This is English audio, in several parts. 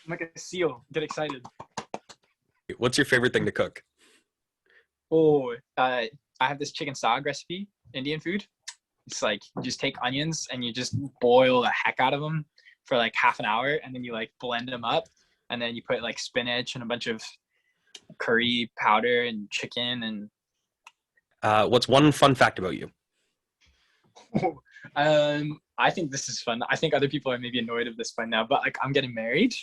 I'm like a seal. Get excited. What's your favorite thing to cook? Oh, I have this chicken saag recipe, Indian food. It's like you just take onions and you just boil the heck out of them for like half an hour, and then you like blend them up, and then you put like spinach and a bunch of curry powder and chicken and What's one fun fact about you? I think this is fun. I think other people are maybe annoyed of this by now, but like I'm getting married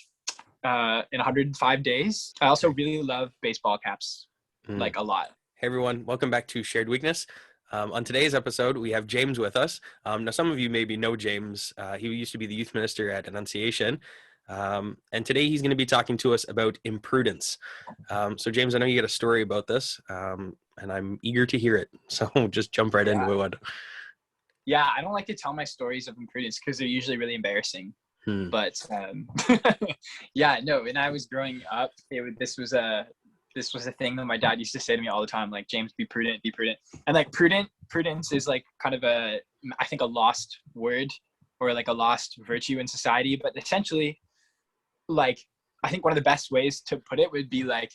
in 105 days. I also really love baseball caps, like a lot. Hey everyone, welcome back to Shared Weakness. On today's episode, we have James with us. Now, some of you maybe know James. He used to be the youth minister at Annunciation. And today he's going to be talking to us about imprudence. So James, I know you got a story about this, and I'm eager to hear it. So just jump right into it. Yeah, I don't like to tell my stories of imprudence because they're usually really embarrassing. But yeah, no, when I was growing up, this was a thing that my dad used to say to me all the time, like, James, be prudent. And like prudence is like kind of I think a lost word or like a lost virtue in society. But essentially, like, I think one of the best ways to put it would be like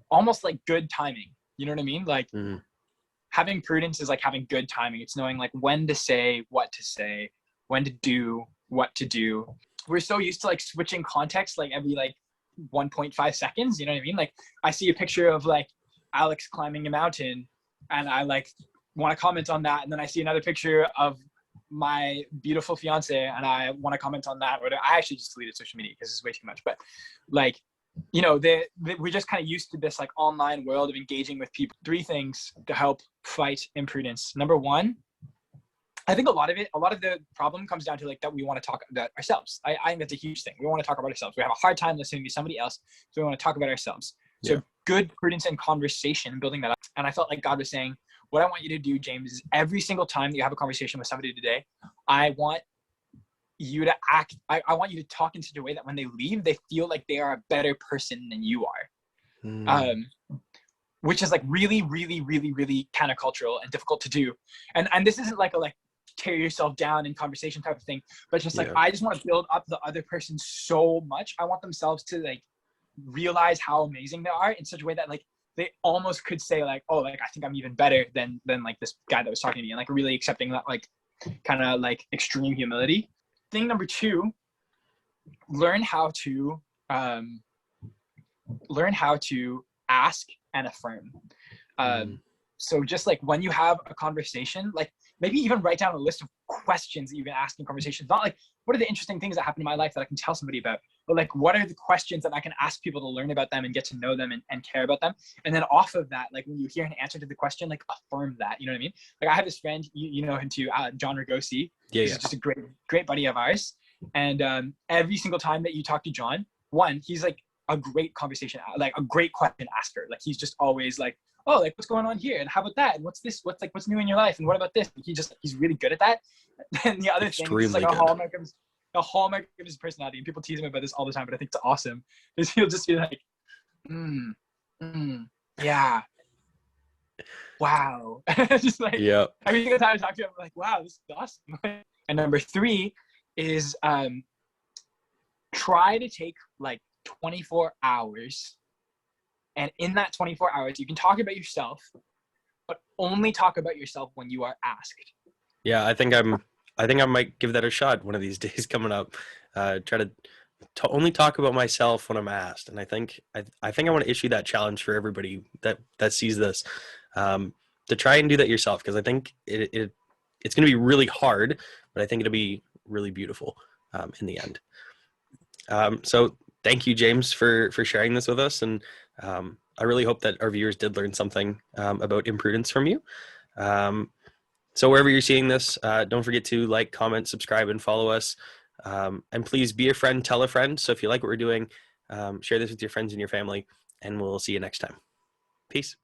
almost like good timing. You know what I mean? Like having prudence is like having good timing. It's knowing like when to say, what to say, when to do, what to do. We're so used to like switching context like every like 1.5 seconds. You know what I mean? Like I see a picture of like Alex climbing a mountain and I like want to comment on that. And then I see another picture of my beautiful fiance and I want to comment on that. Or I actually just deleted social media because it's way too much. But like, you know, we're just kind of used to this like online world of engaging with people. 3 things to help fight imprudence. Number 1, I think a lot of the problem comes down to like that we want to talk about ourselves. I think that's a huge thing. We want to talk about ourselves. We have a hard time listening to somebody else, so we want to talk about ourselves. So good prudence and conversation, building that up. And I felt like God was saying, what I want you to do, James, is every single time that you have a conversation with somebody today, I want you to act, I want you to talk in such a way that when they leave, they feel like they are a better person than you are. Which is like really, really, really, really countercultural and difficult to do. And this isn't like a like tear yourself down in conversation type of thing, but just like I just want to build up the other person so much. I want themselves to like realize how amazing they are in such a way that like they almost could say like, oh, like I think I'm even better than like this guy that was talking to me, and like really accepting that like kind of like extreme humility. Thing number 2, learn how to ask and affirm. So just like when you have a conversation, like maybe even write down a list of questions that you can ask in conversations. Not like, what are the interesting things that happen in my life that I can tell somebody about? But like, what are the questions that I can ask people to learn about them and get to know them and care about them? And then off of that, like when you hear an answer to the question, like affirm that, you know what I mean? Like I have this friend, you know him too, John Ragosi. He's just a great buddy of ours. And every single time that you talk to John, one, he's like a great conversation, like a great question asker. Like he's just always like, oh, like what's going on here? And how about that? And what's this? What's new in your life? And what about this? He's really good at that. And the other thing is like a hallmark of his personality. And people tease him about this all the time, but I think it's awesome. Is he'll just be like, yeah. Wow. Just like every single time I talk to him, I'm like, wow, this is awesome. And number 3 is try to take like 24 hours. And in that 24 hours, you can talk about yourself, but only talk about yourself when you are asked. Yeah, I think I might give that a shot one of these days coming up. Try to only talk about myself when I'm asked. And I think I want to issue that challenge for everybody that sees this, to try and do that yourself, because I think it's going to be really hard, but I think it'll be really beautiful in the end. So thank you, James, for sharing this with us. And I really hope that our viewers did learn something about imprudence from you. So wherever you're seeing this, don't forget to like, comment, subscribe, and follow us. And please be a friend, tell a friend. So if you like what we're doing, share this with your friends and your family, and we'll see you next time. Peace.